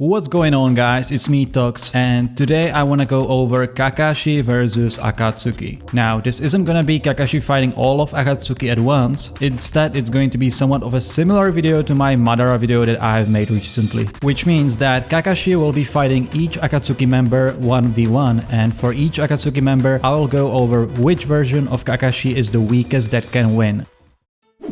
What's going on, guys? It's me, Tox, and today I wanna go over Kakashi versus Akatsuki. Now, this isn't gonna be Kakashi fighting all of Akatsuki at once. Instead, it's going to be somewhat of a similar video to my Madara video that I've made recently. Which means that Kakashi will be fighting each Akatsuki member 1v1, and for each Akatsuki member, I will go over which version of Kakashi is the weakest that can win.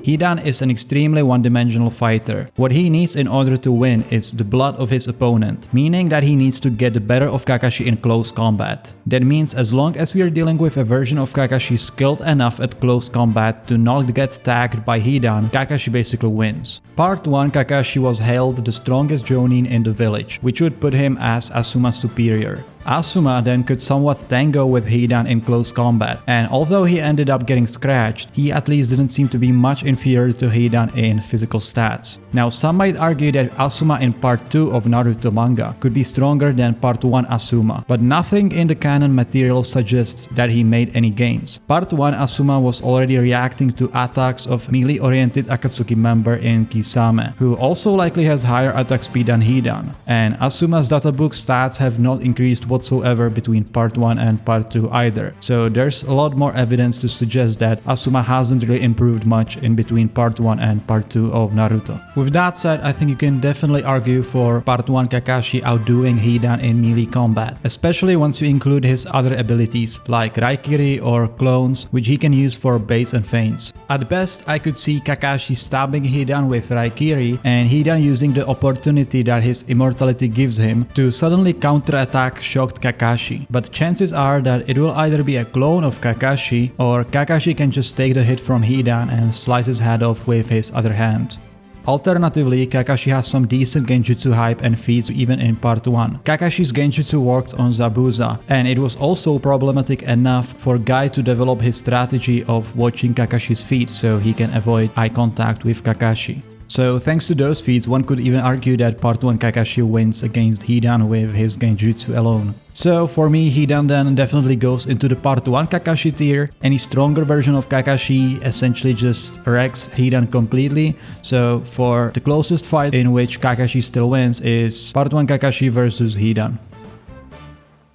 HIDAN is an extremely one-dimensional fighter. What he needs in order to win is the blood of his opponent, meaning that he needs to get the better of Kakashi in close combat. That means as long as we are dealing with a version of Kakashi skilled enough at close combat to not get tagged by HIDAN, Kakashi basically wins. Part 1, Kakashi was hailed the strongest Jonin in the village, which would put him as Asuma's superior. Asuma then could somewhat tango with HIDAN in close combat, and although he ended up getting scratched, he at least didn't seem to be much inferior to HIDAN in physical stats. Now, some might argue that Asuma in part 2 of Naruto manga could be stronger than part 1 Asuma, but nothing in the canon material suggests that he made any gains. Part 1 Asuma was already reacting to attacks of melee-oriented Akatsuki member in Kisame, who also likely has higher attack speed than HIDAN, and Asuma's databook stats have not increased whatsoever between part 1 and part 2 either. So there's a lot more evidence to suggest that Asuma hasn't really improved much in between part 1 and part 2 of Naruto. With that said, I think you can definitely argue for part 1 Kakashi outdoing HIDAN in melee combat, especially once you include his other abilities like Raikiri or clones, which he can use for baits and feints. At best, I could see Kakashi stabbing HIDAN with Raikiri and HIDAN using the opportunity that his immortality gives him to suddenly counterattack shocked Kakashi, but chances are that it will either be a clone of Kakashi or Kakashi can just take the hit from HIDAN and slice his head off with his other hand. Alternatively, Kakashi has some decent genjutsu hype and feats even in part 1. Kakashi's genjutsu worked on Zabuza, and it was also problematic enough for Guy to develop his strategy of watching Kakashi's feet so he can avoid eye contact with Kakashi. So thanks to those feats, one could even argue that part 1 Kakashi wins against HIDAN with his genjutsu alone. So for me, HIDAN then definitely goes into the part 1 Kakashi tier. Any stronger version of Kakashi essentially just wrecks HIDAN completely. So for the closest fight in which Kakashi still wins is part 1 Kakashi versus HIDAN.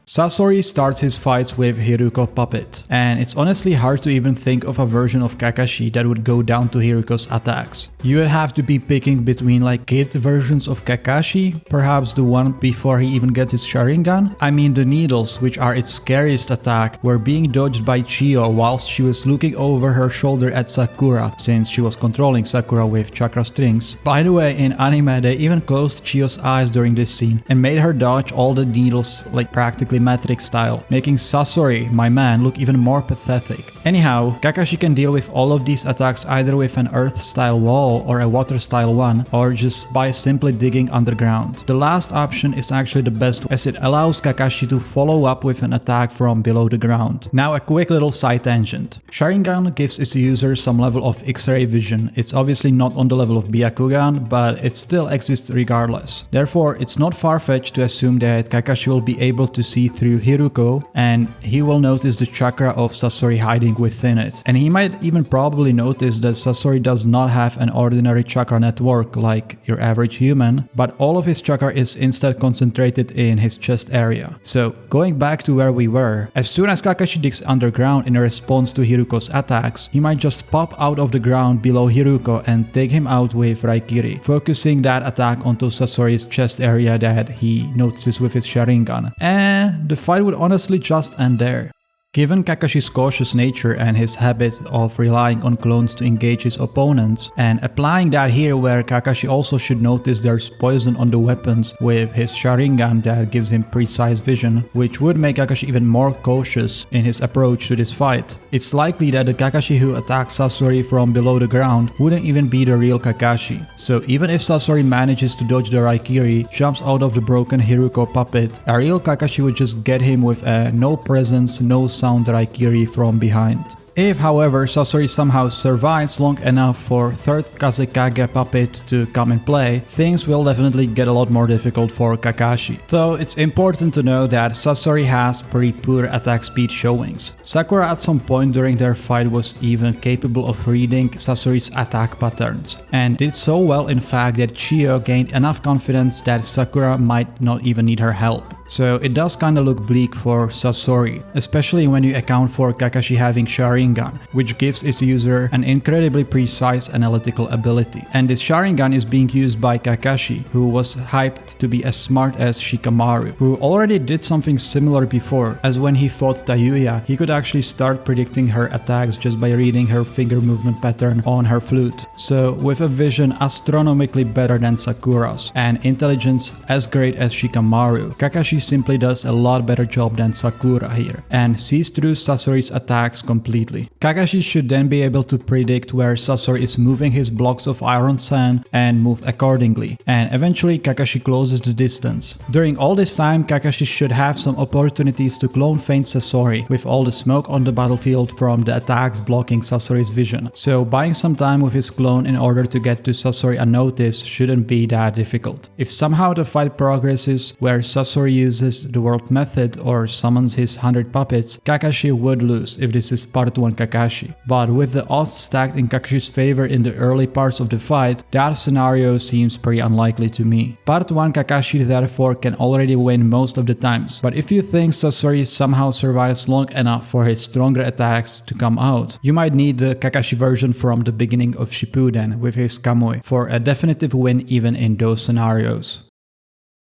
Sasori starts his fights with Hiruko Puppet, and it's honestly hard to even think of a version of Kakashi that would go down to Hiruko's attacks. You would have to be picking between like kid versions of Kakashi, perhaps the one before he even gets his Sharingan. I mean, the needles, which are its scariest attack, were being dodged by Chiyo whilst she was looking over her shoulder at Sakura, since she was controlling Sakura with chakra strings. By the way, in anime they even closed Chiyo's eyes during this scene and made her dodge all the needles like practically Matrix style, making Sasori, my man, look even more pathetic. Anyhow, Kakashi can deal with all of these attacks either with an earth style wall or a water style one, or just by simply digging underground. The last option is actually the best as it allows Kakashi to follow up with an attack from below the ground. Now a quick little side tangent. Sharingan gives its user some level of X-ray vision. It's obviously not on the level of Byakugan, but it still exists regardless. Therefore, it's not far-fetched to assume that Kakashi will be able to see through Hiruko, and he will notice the chakra of Sasori hiding within it. And he might even probably notice that Sasori does not have an ordinary chakra network like your average human, but all of his chakra is instead concentrated in his chest area. So going back to where we were, as soon as Kakashi digs underground in response to Hiruko's attacks, he might just pop out of the ground below Hiruko and take him out with Raikiri, focusing that attack onto Sasori's chest area that he notices with his Sharingan. And the fight would honestly just end there. Given Kakashi's cautious nature and his habit of relying on clones to engage his opponents, and applying that here where Kakashi also should notice there's poison on the weapons with his Sharingan that gives him precise vision, which would make Kakashi even more cautious in his approach to this fight, it's likely that the Kakashi who attacks Sasori from below the ground wouldn't even be the real Kakashi. So even if Sasori manages to dodge the Raikiri, jumps out of the broken Hiruko puppet, a real Kakashi would just get him with a no presence, no sound Raikiri from behind. If, however, Sasori somehow survives long enough for 3rd Kazekage puppet to come in play, things will definitely get a lot more difficult for Kakashi. Though it's important to know that Sasori has pretty poor attack speed showings. Sakura at some point during their fight was even capable of reading Sasori's attack patterns, and did so well in fact that Chiyo gained enough confidence that Sakura might not even need her help. So it does kinda look bleak for Sasori, especially when you account for Kakashi having Sharingan, which gives its user an incredibly precise analytical ability. And this Sharingan is being used by Kakashi, who was hyped to be as smart as Shikamaru, who already did something similar before, as when he fought Tayuya, he could actually start predicting her attacks just by reading her finger movement pattern on her flute. So with a vision astronomically better than Sakura's, and intelligence as great as Shikamaru, Kakashi simply does a lot better job than Sakura here, and sees through Sasori's attacks completely. Kakashi should then be able to predict where Sasori is moving his blocks of iron sand and move accordingly, and eventually Kakashi closes the distance. During all this time, Kakashi should have some opportunities to clone feint Sasori with all the smoke on the battlefield from the attacks blocking Sasori's vision, so buying some time with his clone in order to get to Sasori unnoticed shouldn't be that difficult. If somehow the fight progresses where Sasori uses the world method or summons his 100 puppets, Kakashi would lose if this is part 1 Kakashi. But with the odds stacked in Kakashi's favor in the early parts of the fight, that scenario seems pretty unlikely to me. Part 1 Kakashi therefore can already win most of the times, but if you think Sasori somehow survives long enough for his stronger attacks to come out, you might need the Kakashi version from the beginning of Shippuden with his Kamui for a definitive win even in those scenarios.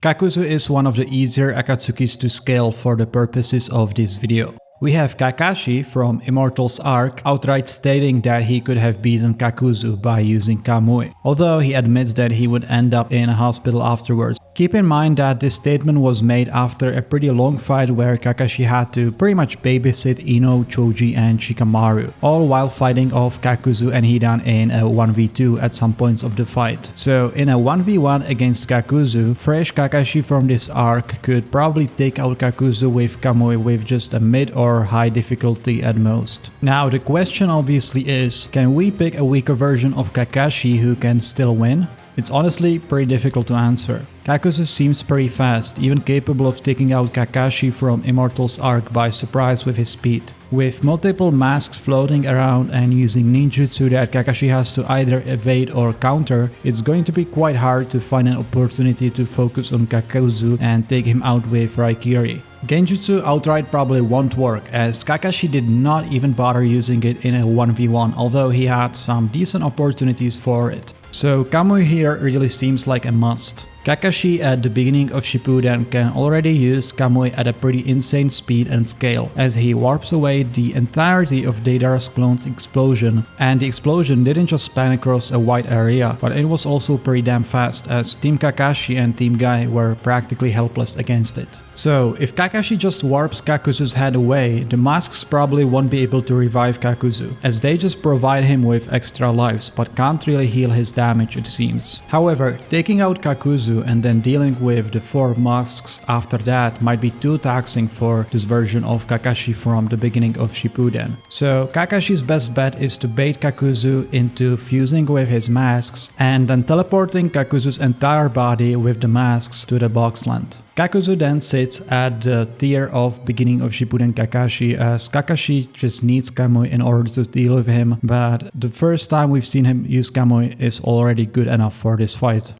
KAKUZU is one of the easier Akatsukis to scale for the purposes of this video. We have Kakashi from Immortal's arc outright stating that he could have beaten KAKUZU by using Kamui, although he admits that he would end up in a hospital afterwards. Keep in mind that this statement was made after a pretty long fight where Kakashi had to pretty much babysit Ino, Choji and Shikamaru, all while fighting off KAKUZU and Hidan in a 1v2 at some points of the fight. So in a 1v1 against KAKUZU, fresh Kakashi from this arc could probably take out KAKUZU with Kamui with just a mid or high difficulty at most. Now the question obviously is, can we pick a weaker version of Kakashi who can still win? It's honestly pretty difficult to answer. KAKUZU seems pretty fast, even capable of taking out Kakashi from Immortal's arc by surprise with his speed. With multiple masks floating around and using ninjutsu that Kakashi has to either evade or counter, it's going to be quite hard to find an opportunity to focus on KAKUZU and take him out with Raikiri. Genjutsu outright probably won't work, as Kakashi did not even bother using it in a 1v1, although he had some decent opportunities for it. So Kamui here really seems like a must. Kakashi at the beginning of Shippuden can already use Kamui at a pretty insane speed and scale, as he warps away the entirety of Deidara's clone's explosion, and the explosion didn't just span across a wide area, but it was also pretty damn fast, as Team Kakashi and Team Guy were practically helpless against it. So if Kakashi just warps KAKUZU's head away, the masks probably won't be able to revive KAKUZU, as they just provide him with extra lives but can't really heal his damage, it seems. However, taking out KAKUZU and then dealing with the 4 masks after that might be too taxing for this version of Kakashi from the beginning of Shippuden. So Kakashi's best bet is to bait KAKUZU into fusing with his masks and then teleporting KAKUZU's entire body with the masks to the Boxland. KAKUZU then sits at the tier of beginning of Shippuden Kakashi, as Kakashi just needs Kamui in order to deal with him, but the first time we've seen him use Kamui is already good enough for this fight.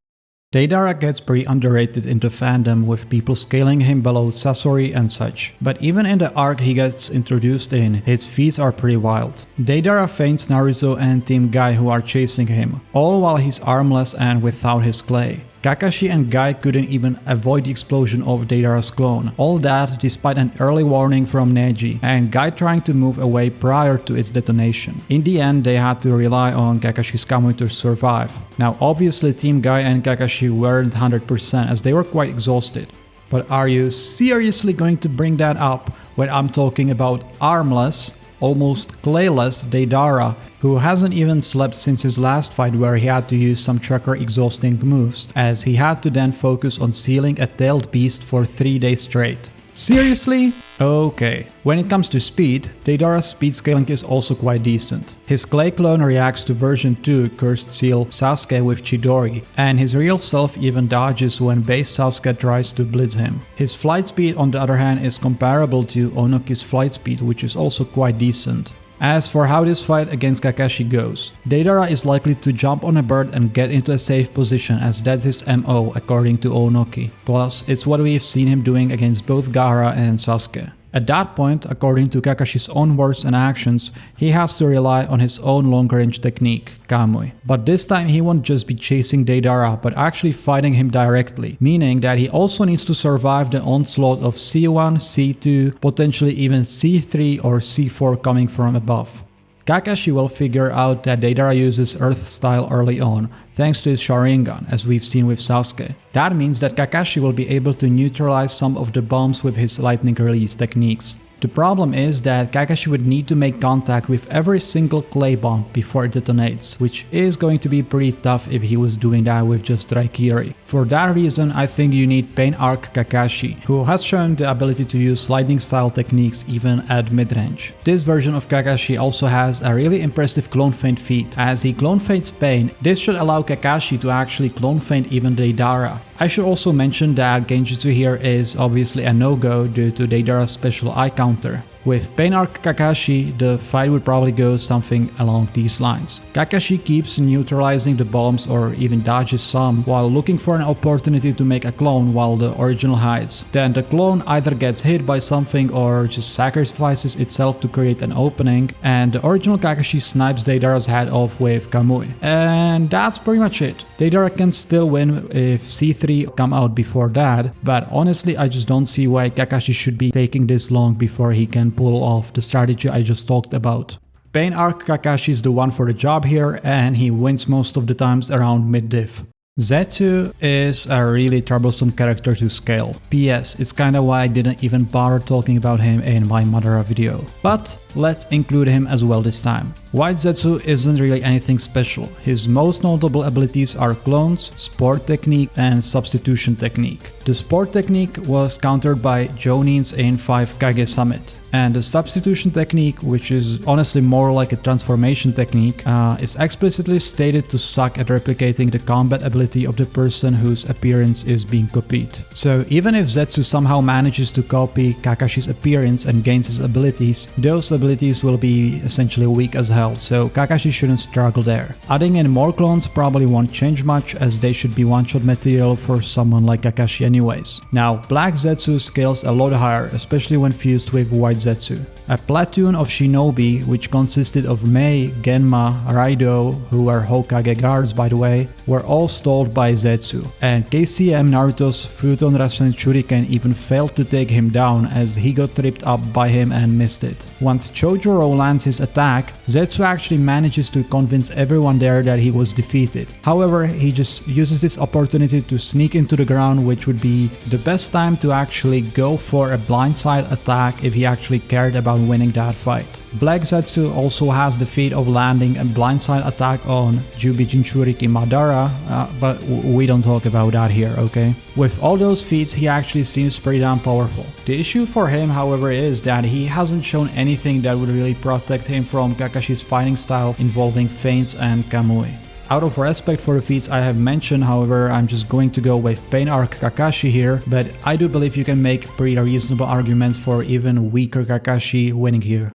Deidara gets pretty underrated in the fandom, with people scaling him below Sasori and such, but even in the arc he gets introduced in, his feats are pretty wild. Deidara feints Naruto and Team Guy who are chasing him, all while he's armless and without his clay. Kakashi and Guy couldn't even avoid the explosion of Deidara's clone, all that despite an early warning from Neji, and Guy trying to move away prior to its detonation. In the end, they had to rely on Kakashi's Kamui to survive. Now obviously Team Guy and Kakashi weren't 100% as they were quite exhausted. But are you seriously going to bring that up when I'm talking about armless, almost clayless Deidara, who hasn't even slept since his last fight where he had to use some trucker exhausting moves, as he had to then focus on sealing a tailed beast for 3 days straight. Seriously? Okay. When it comes to speed, Deidara's speed scaling is also quite decent. His clay clone reacts to version 2 Cursed Seal Sasuke with Chidori, and his real self even dodges when base Sasuke tries to blitz him. His flight speed on the other hand is comparable to Onoki's flight speed, which is also quite decent. As for how this fight against Kakashi goes, Deidara is likely to jump on a bird and get into a safe position, as that's his MO according to Onoki. Plus, it's what we've seen him doing against both Gaara and Sasuke. At that point, according to Kakashi's own words and actions, he has to rely on his own long-range technique, Kamui. But this time he won't just be chasing Deidara, but actually fighting him directly, meaning that he also needs to survive the onslaught of C1, C2, potentially even C3 or C4 coming from above. Kakashi will figure out that Deidara uses Earth style early on, thanks to his Sharingan, as we've seen with Sasuke. That means that Kakashi will be able to neutralize some of the bombs with his lightning release techniques. The problem is that Kakashi would need to make contact with every single clay bomb before it detonates, which is going to be pretty tough if he was doing that with just Raikiri. For that reason, I think you need Pain Arc Kakashi, who has shown the ability to use lightning style techniques even at mid-range. This version of Kakashi also has a really impressive clone feint feat. As he clone feints Pain, this should allow Kakashi to actually clone feint even Deidara. I should also mention that Genjutsu here is obviously a no-go due to Deidara's special eye counter. With Pain Arc Kakashi, the fight would probably go something along these lines. Kakashi keeps neutralizing the bombs or even dodges some while looking for an opportunity to make a clone while the original hides. Then the clone either gets hit by something or just sacrifices itself to create an opening, and the original Kakashi snipes Deidara's head off with Kamui. And that's pretty much it. Deidara can still win if C3 come out before that, but honestly I just don't see why Kakashi should be taking this long before he can pull off the strategy I just talked about. Pain Arc Kakashi is the one for the job here, and he wins most of the times around mid-diff. ZETSU is a really troublesome character to scale. PS, it's kinda why I didn't even bother talking about him in my Madara video. But let's include him as well this time. White ZETSU isn't really anything special. His most notable abilities are clones, sport technique, and substitution technique. The sport technique was countered by Jonin's in 5 Kage Summit. And the substitution technique, which is honestly more like a transformation technique, is explicitly stated to suck at replicating the combat ability of the person whose appearance is being copied. So even if ZETSU somehow manages to copy Kakashi's appearance and gains his abilities, those abilities will be essentially weak as hell, so Kakashi shouldn't struggle there. Adding in more clones probably won't change much, as they should be one-shot material for someone like Kakashi anyways. Now, Black ZETSU scales a lot higher, especially when fused with White ZETSU. A platoon of shinobi, which consisted of Mei, Genma, Raido, who were Hokage guards by the way, were all stalled by ZETSU, and KCM Naruto's Futon Rasen Shuriken even failed to take him down as he got tripped up by him and missed it. Once Chojuro lands his attack, ZETSU actually manages to convince everyone there that he was defeated. However, he just uses this opportunity to sneak into the ground, which would be the best time to actually go for a blindside attack if he actually cared about winning that fight. Black ZETSU also has the feat of landing a blindside attack on Jubi Jinchuriki Madara, but we don't talk about that here, okay? With all those feats, he actually seems pretty damn powerful. The issue for him, however, is that he hasn't shown anything that would really protect him from Kakashi's fighting style involving feints and Kamui. Out of respect for the feats I have mentioned, however, I'm just going to go with Pain Arc Kakashi here, but I do believe you can make pretty reasonable arguments for even weaker Kakashi winning here.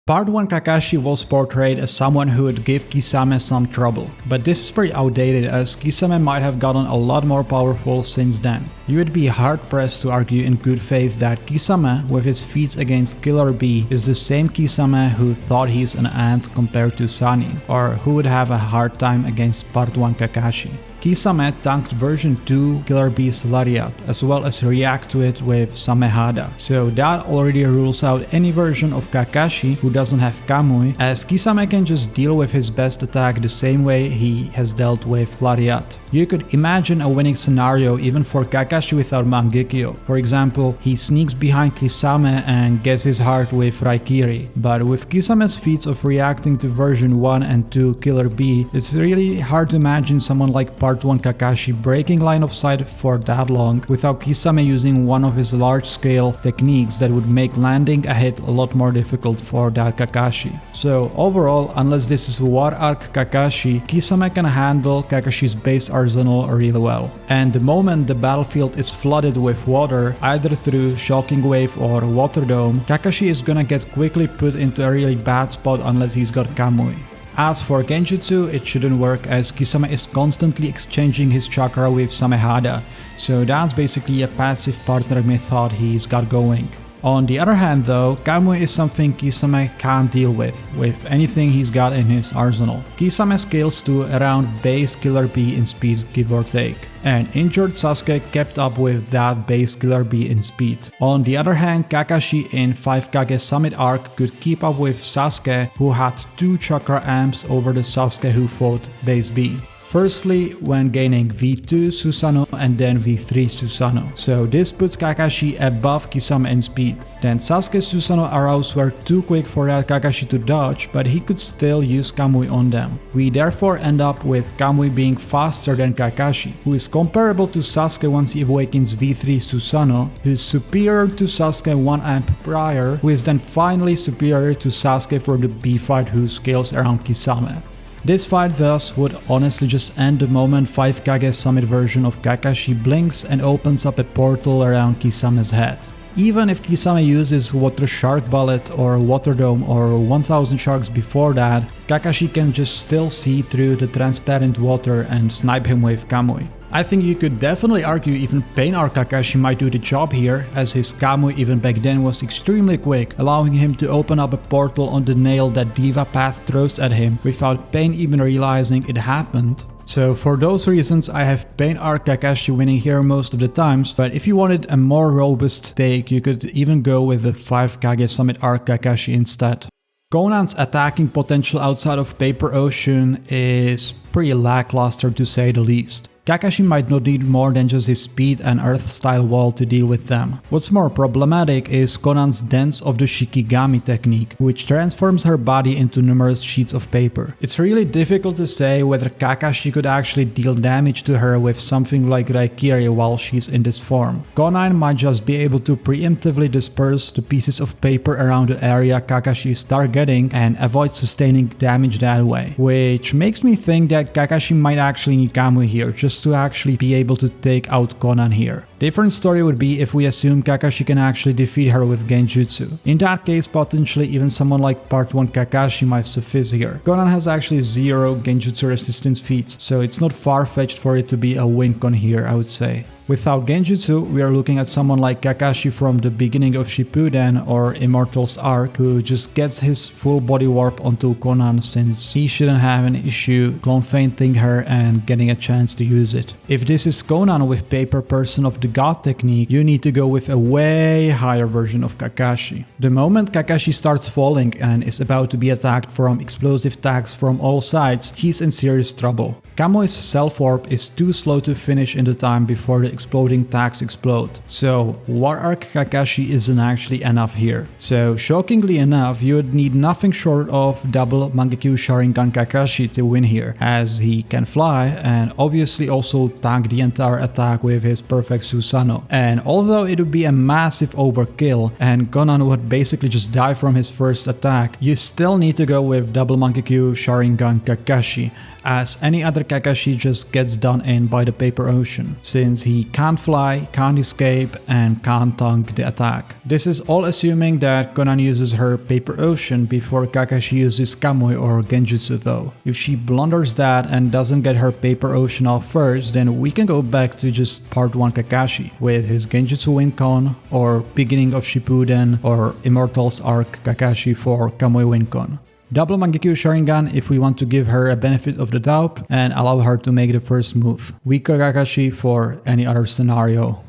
Part 1 Kakashi was portrayed as someone who would give Kisame some trouble, but this is pretty outdated as Kisame might have gotten a lot more powerful since then. You would be hard pressed to argue in good faith that Kisame, with his feats against Killer Bee, is the same Kisame who thought he's an ant compared to Sanin, or who would have a hard time against Part 1 Kakashi. Kisame tanked version 2 Killer Bee's Lariat, as well as react to it with Samehada, so that already rules out any version of Kakashi who doesn't have Kamui, as Kisame can just deal with his best attack the same way he has dealt with Lariat. You could imagine a winning scenario even for Kakashi without Mangekyo. For example, he sneaks behind Kisame and gets his heart with Raikiri, but with Kisame's feats of reacting to version 1 and 2 Killer Bee, it's really hard to imagine someone like Part part 1 Kakashi breaking line of sight for that long without Kisame using one of his large-scale techniques that would make landing a hit a lot more difficult for that Kakashi. So overall, unless this is War Arc Kakashi, Kisame can handle Kakashi's base arsenal really well. And the moment the battlefield is flooded with water, either through Shocking Wave or Water Dome, Kakashi is gonna get quickly put into a really bad spot unless he's got Kamui. As for Genjutsu, it shouldn't work as Kisame is constantly exchanging his chakra with Samehada, so that's basically a passive partner method he's got going. On the other hand though, Kamui is something Kisame can't deal with anything he's got in his arsenal. Kisame scales to around base Killer B in speed, give or take, and injured Sasuke kept up with that base Killer B in speed. On the other hand, Kakashi in 5Kage Summit arc could keep up with Sasuke, who had 2 chakra amps over the Sasuke who fought base B. Firstly, when gaining V2 Susanoo and then V3 Susanoo. So this puts Kakashi above Kisame in speed. Then Sasuke's Susanoo arrows were too quick for that Kakashi to dodge, but he could still use Kamui on them. We therefore end up with Kamui being faster than Kakashi, who is comparable to Sasuke once he awakens V3 Susanoo, who is superior to Sasuke 1 amp prior, who is then finally superior to Sasuke for the B fight who scales around Kisame. This fight thus would honestly just end the moment 5Kage Summit version of Kakashi blinks and opens up a portal around Kisame's head. Even if Kisame uses Water Shark Bullet or Water Dome or 1000 Sharks before that, Kakashi can just still see through the transparent water and snipe him with Kamui. I think you could definitely argue even Pain Arc Kakashi might do the job here, as his Kamui even back then was extremely quick, allowing him to open up a portal on the nail that Diva Path throws at him without Pain even realizing it happened. So for those reasons I have Pain Arc Kakashi winning here most of the times, but if you wanted a more robust take you could even go with the 5Kage Summit Arc Kakashi instead. Konan's attacking potential outside of Paper Ocean is pretty lackluster to say the least. Kakashi might not need more than just his speed and earth-style wall to deal with them. What's more problematic is Konan's dance of the Shikigami technique, which transforms her body into numerous sheets of paper. It's really difficult to say whether Kakashi could actually deal damage to her with something like Raikiri while she's in this form. Konan might just be able to preemptively disperse the pieces of paper around the area Kakashi is targeting and avoid sustaining damage that way, which makes me think that Kakashi might actually need Kamui here just to actually be able to take out Konan here. Different story would be if we assume Kakashi can actually defeat her with Genjutsu. In that case, potentially even someone like Part 1 Kakashi might suffice here. Konan has actually 0 Genjutsu resistance feats, so it's not far-fetched for it to be a win-con here, I would say. Without Genjutsu, we are looking at someone like Kakashi from the beginning of Shippuden or Immortals arc, who just gets his full body warp onto Konan since he shouldn't have an issue clone fainting her and getting a chance to use it. If this is Konan with Paper Person of the God technique, you need to go with a way higher version of Kakashi. The moment Kakashi starts falling and is about to be attacked from explosive tags from all sides, he's in serious trouble. Kamui's self-warp is too slow to finish in the time before the exploding tags explode, so War Arc Kakashi isn't actually enough here. So shockingly enough, you would need nothing short of double Mangekyo Sharingan Kakashi to win here, as he can fly and obviously also tank the entire attack with his perfect Susanoo. And although it would be a massive overkill and Konan would basically just die from his first attack, you still need to go with double Mangekyo Sharingan Kakashi, as any other Kakashi just gets done in by the Paper Ocean, since he can't fly, can't escape, and can't tank the attack. This is all assuming that Konan uses her Paper Ocean before Kakashi uses Kamui or Genjutsu though. If she blunders that and doesn't get her Paper Ocean off first, then we can go back to just Part 1 Kakashi with his Genjutsu Win-Con or beginning of Shippuden or Immortals arc Kakashi for Kamui Win-Con. Double Mangekyo Sharingan if we want to give her a benefit of the doubt and allow her to make the first move. Weaker Kakashi for any other scenario.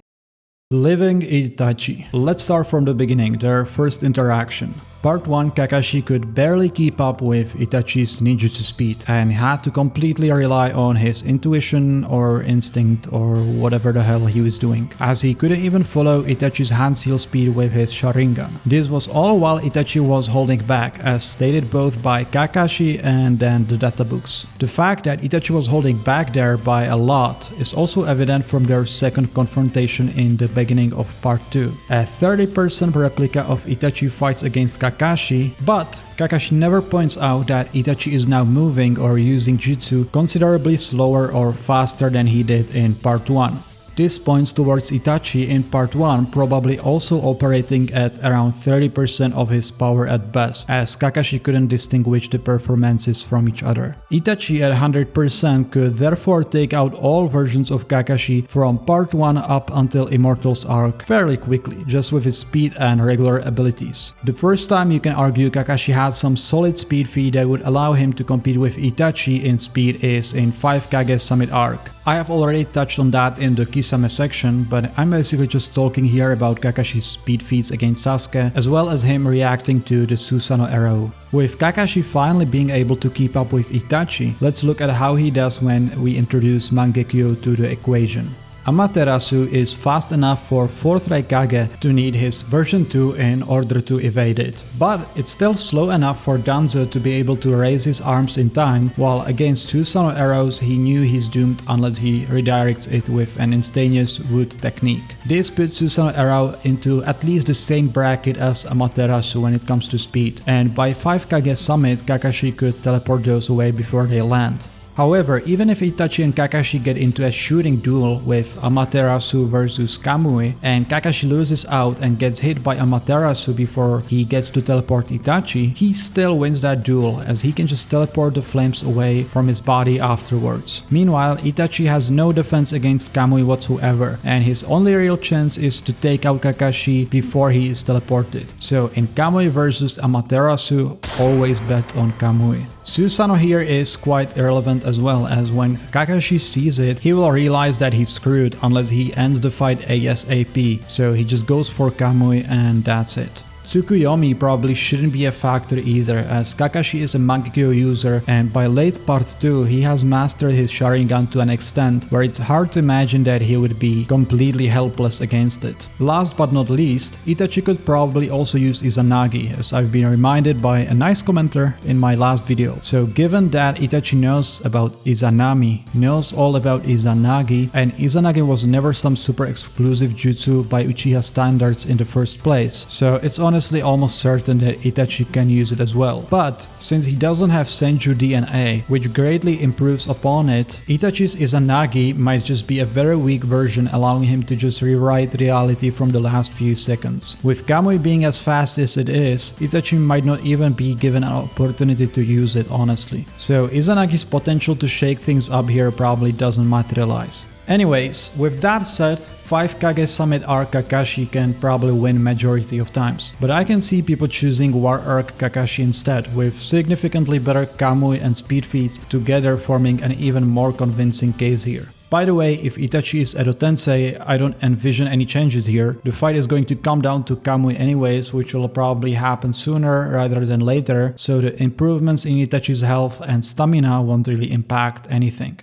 Living Itachi. Let's start from the beginning, their first interaction. Part 1, Kakashi could barely keep up with Itachi's ninjutsu speed and had to completely rely on his intuition or instinct or whatever the hell he was doing, as he couldn't even follow Itachi's hand seal speed with his Sharingan. This was all while Itachi was holding back, as stated both by Kakashi and then the data books. The fact that Itachi was holding back there by a lot is also evident from their second confrontation in the beginning of Part 2. A 30% replica of Itachi fights against Kakashi, but Kakashi never points out that Itachi is now moving or using jutsu considerably slower or faster than he did in Part 1. This points towards Itachi in Part 1 probably also operating at around 30% of his power at best, as Kakashi couldn't distinguish the performances from each other. Itachi at 100% could therefore take out all versions of Kakashi from Part 1 up until Immortals arc fairly quickly, just with his speed and regular abilities. The first time you can argue Kakashi had some solid speed feat that would allow him to compete with Itachi in speed is in 5 Kage Summit arc. I have already touched on that in the Kisame section, but I'm basically just talking here about Kakashi's speed feats against Sasuke, as well as him reacting to the Susanoo arrow. With Kakashi finally being able to keep up with Itachi, let's look at how he does when we introduce Mangekyo to the equation. Amaterasu is fast enough for 4th Raikage to need his version 2 in order to evade it, but it's still slow enough for Danzo to be able to raise his arms in time, while against Susanoo arrows he knew he's doomed unless he redirects it with an instantaneous wood technique. This puts Susanoo arrow into at least the same bracket as Amaterasu when it comes to speed, and by 5 Kage Summit Kakashi could teleport those away before they land. However, even if Itachi and Kakashi get into a shooting duel with Amaterasu versus Kamui, and Kakashi loses out and gets hit by Amaterasu before he gets to teleport Itachi, he still wins that duel, as he can just teleport the flames away from his body afterwards. Meanwhile, Itachi has no defense against Kamui whatsoever, and his only real chance is to take out Kakashi before he is teleported. So in Kamui versus Amaterasu, always bet on Kamui. Susanoo here is quite irrelevant as well, as when Kakashi sees it, he will realize that he's screwed unless he ends the fight ASAP, so he just goes for Kamui and that's it. Tsukuyomi probably shouldn't be a factor either, as Kakashi is a Mangekyo user and by late part 2 he has mastered his Sharingan to an extent where it's hard to imagine that he would be completely helpless against it. Last but not least, Itachi could probably also use Izanagi, as I've been reminded by a nice commenter in my last video. So given that Itachi knows about Izanami, knows all about Izanagi, and Izanagi was never some super exclusive jutsu by Uchiha standards in the first place, so it's honestly almost certain that Itachi can use it as well. But since he doesn't have Senju DNA, which greatly improves upon it, Itachi's Izanagi might just be a very weak version, allowing him to just rewrite reality from the last few seconds. With Kamui being as fast as it is, Itachi might not even be given an opportunity to use it honestly. So Izanagi's potential to shake things up here probably doesn't materialize. Anyways, with that said, 5 Kage Summit arc Kakashi can probably win majority of times, but I can see people choosing War arc Kakashi instead, with significantly better Kamui and speed feats together forming an even more convincing case here. By the way, if Itachi is Edo Tensei, I don't envision any changes here. The fight is going to come down to Kamui anyways, which will probably happen sooner rather than later, so the improvements in Itachi's health and stamina won't really impact anything.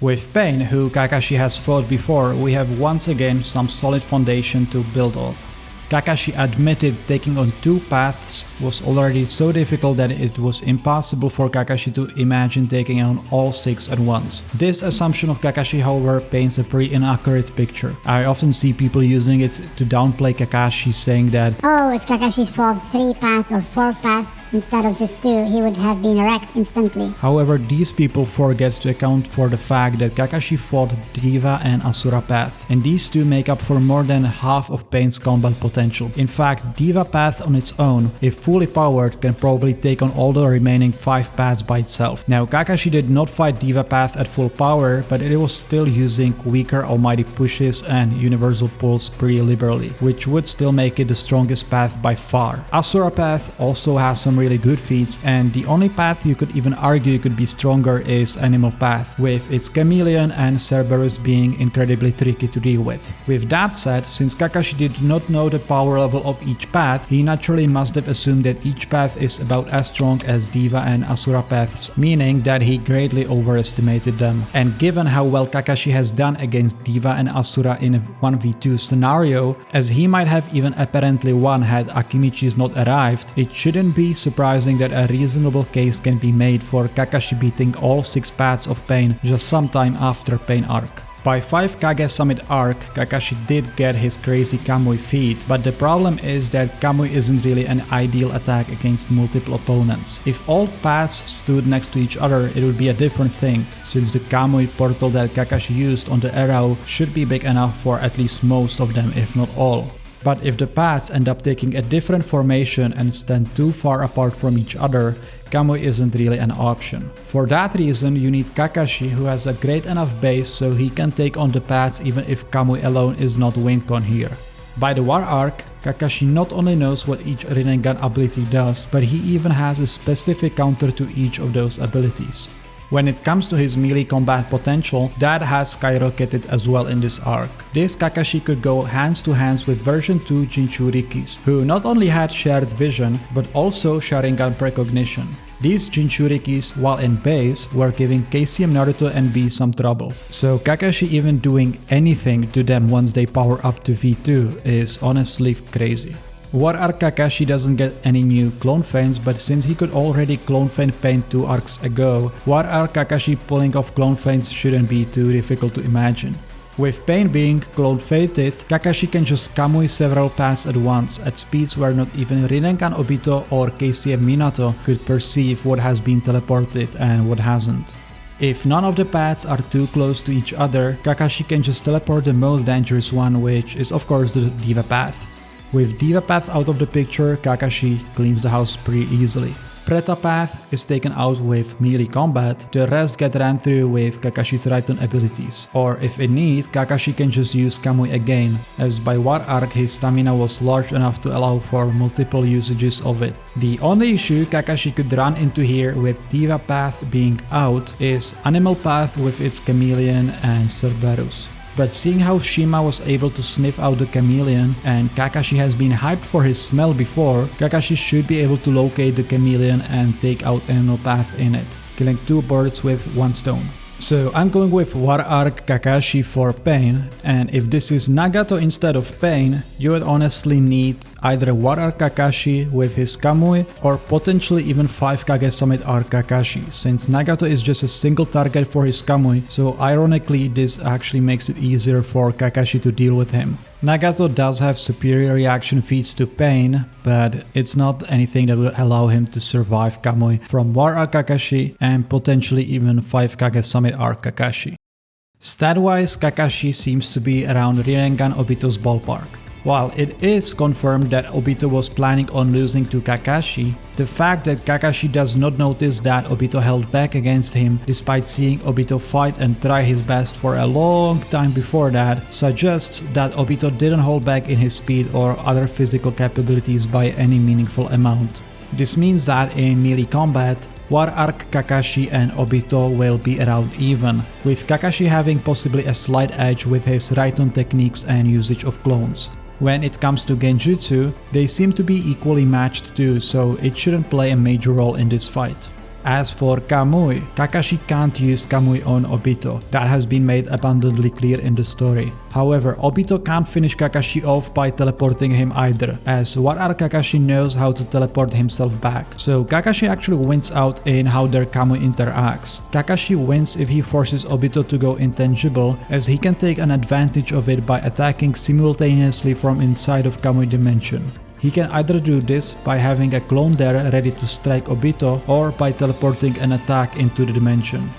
With Pain, who Kakashi has fought before, we have once again some solid foundation to build off. Kakashi admitted taking on 2 paths was already so difficult that it was impossible for Kakashi to imagine taking on all 6 at once. This assumption of Kakashi, however, paints a pretty inaccurate picture. I often see people using it to downplay Kakashi, saying that, oh, if Kakashi fought 3 paths or 4 paths instead of just 2, he would have been wrecked instantly. However, these people forget to account for the fact that Kakashi fought Diva and Asura path, and these 2 make up for more than half of Pain's combat potential. In fact, Diva path on its own, if fully powered, can probably take on all the remaining 5 paths by itself. Now, Kakashi did not fight Diva path at full power, but it was still using weaker almighty pushes and universal pulls pretty liberally, which would still make it the strongest path by far. Asura path also has some really good feats, and the only path you could even argue could be stronger is Animal path, with its Chameleon and Cerberus being incredibly tricky to deal with. With that said, since Kakashi did not know the power level of each path, he naturally must have assumed that each path is about as strong as Diva and Asura paths, meaning that he greatly overestimated them. And given how well Kakashi has done against Diva and Asura in a 1v2 scenario, as he might have even apparently won had Akimichi's not arrived, it shouldn't be surprising that a reasonable case can be made for Kakashi beating all 6 paths of Pain just sometime after Pain arc. By 5 Kage Summit arc, Kakashi did get his crazy Kamui feat, but the problem is that Kamui isn't really an ideal attack against multiple opponents. If all paths stood next to each other, it would be a different thing, since the Kamui portal that Kakashi used on the arrow should be big enough for at least most of them, if not all. But if the paths end up taking a different formation and stand too far apart from each other, Kamui isn't really an option. For that reason, you need Kakashi, who has a great enough base so he can take on the paths even if Kamui alone is not win con here. By the War arc, Kakashi not only knows what each Rinnegan ability does, but he even has a specific counter to each of those abilities. When it comes to his melee combat potential, that has skyrocketed as well in this arc. This Kakashi could go hands to hands with version 2 Jinchurikis, who not only had shared vision, but also Sharingan precognition. These Jinchurikis, while in base, were giving KCM Naruto and B some trouble. So Kakashi even doing anything to them once they power up to V2 is honestly crazy. War arc Kakashi doesn't get any new clone feints, but since he could already clone feint Pain 2 arcs ago, War arc Kakashi pulling off clone feints shouldn't be too difficult to imagine. With Pain being clone feinted, Kakashi can just Kamui several paths at once at speeds where not even Rinnegan Obito or KCM Minato could perceive what has been teleported and what hasn't. If none of the paths are too close to each other, Kakashi can just teleport the most dangerous one, which is of course the Diva path. With Diva path out of the picture, Kakashi cleans the house pretty easily. Preta path is taken out with melee combat, the rest get ran through with Kakashi's Raiton abilities. Or if in need, Kakashi can just use Kamui again, as by War arc his stamina was large enough to allow for multiple usages of it. The only issue Kakashi could run into here with Diva path being out is Animal path with its Chameleon and Cerberus. But seeing how Shima was able to sniff out the chameleon and Kakashi has been hyped for his smell before, Kakashi should be able to locate the chameleon and take out Animal path in it, killing 2 birds with 1 stone. So I'm going with War arc Kakashi for Pain, and if this is Nagato instead of Pain, you would honestly need either War arc Kakashi with his Kamui or potentially even 5 Kage Summit arc Kakashi, since Nagato is just a single target for his Kamui, so ironically this actually makes it easier for Kakashi to deal with him. Nagato does have superior reaction feats to Pain, but it's not anything that will allow him to survive Kamui from War arc Kakashi and potentially even 5 Kage Summit arc Kakashi. Stat-wise, Kakashi seems to be around Rinnegan Obito's ballpark. While it is confirmed that Obito was planning on losing to Kakashi, the fact that Kakashi does not notice that Obito held back against him despite seeing Obito fight and try his best for a long time before that suggests that Obito didn't hold back in his speed or other physical capabilities by any meaningful amount. This means that in melee combat, War arc Kakashi and Obito will be around even, with Kakashi having possibly a slight edge with his Raiton techniques and usage of clones. When it comes to Genjutsu, they seem to be equally matched too, so it shouldn't play a major role in this fight. As for Kamui, Kakashi can't use Kamui on Obito, that has been made abundantly clear in the story. However, Obito can't finish Kakashi off by teleporting him either, as War arc Kakashi knows how to teleport himself back. So Kakashi actually wins out in how their Kamui interacts. Kakashi wins if he forces Obito to go intangible, as he can take an advantage of it by attacking simultaneously from inside of Kamui dimension. He can either do this by having a clone dere ready to strike Obito or by teleporting an attack into the dimension.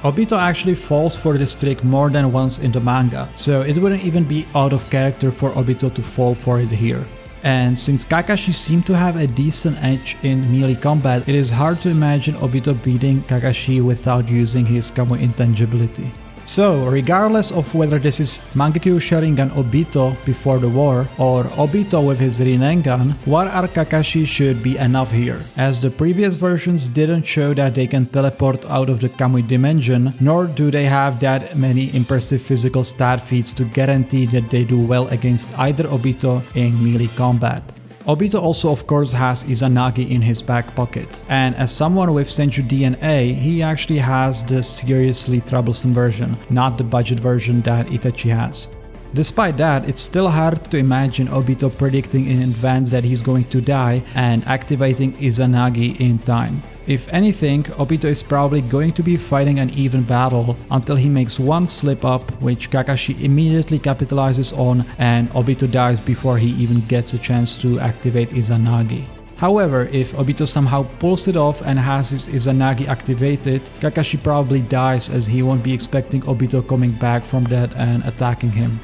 Obito actually falls for this trick more than once in the manga, so it wouldn't even be out of character for Obito to fall for it here. And since Kakashi seemed to have a decent edge in melee combat, it is hard to imagine Obito beating Kakashi without using his Kamui intangibility. So, regardless of whether this is Mangekyo Sharingan Obito before the war or Obito with his Rinnegan, 1R Kakashi should be enough here, as the previous versions didn't show that they can teleport out of the Kamui dimension, nor do they have that many impressive physical stat feats to guarantee that they do well against either Obito in melee combat. Obito also of course has Izanagi in his back pocket, and as someone with Senju DNA, he actually has the seriously troublesome version, not the budget version that Itachi has. Despite that, it's still hard to imagine Obito predicting in advance that he's going to die and activating Izanagi in time. If anything, Obito is probably going to be fighting an even battle until he makes one slip up, which Kakashi immediately capitalizes on, and Obito dies before he even gets a chance to activate Izanagi. However, if Obito somehow pulls it off and has his Izanagi activated, Kakashi probably dies as he won't be expecting Obito coming back from that and attacking him.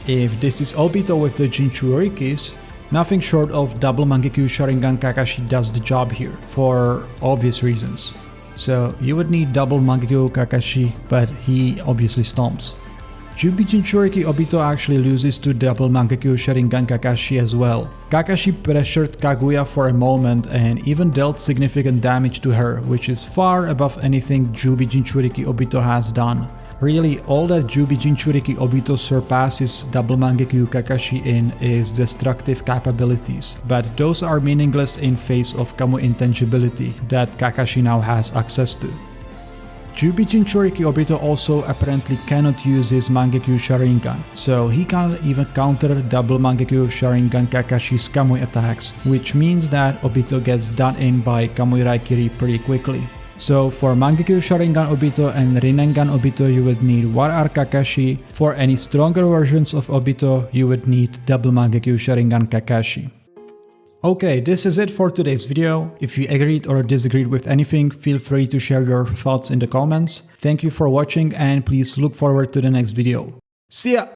If this is Obito with the Jinchurikis, nothing short of double Mangekyo Sharingan Kakashi does the job here, for obvious reasons. So you would need double Mangekyo Kakashi, but he obviously stomps. Jubi Jinchuriki Obito actually loses to double Mangekyo Sharingan Kakashi as well. Kakashi pressured Kaguya for a moment and even dealt significant damage to her, which is far above anything Jubi Jinchuriki Obito has done. Really, all that Jubi Jinchuriki Obito surpasses double Mangekyo Kakashi in is destructive capabilities, but those are meaningless in face of Kamui intangibility that Kakashi now has access to. Jubi Jinchuriki Obito also apparently cannot use his Mangekyo Sharingan, so he can't even counter double Mangekyo Sharingan Kakashi's Kamui attacks, which means that Obito gets done in by Kamui Raikiri pretty quickly. So for Mangekyo Sharingan Obito and Rinnegan Obito you would need 1R Kakashi, for any stronger versions of Obito you would need double Mangekyo Sharingan Kakashi. Okay, this is it for today's video. If you agreed or disagreed with anything, feel free to share your thoughts in the comments. Thank you for watching and please look forward to the next video. See ya!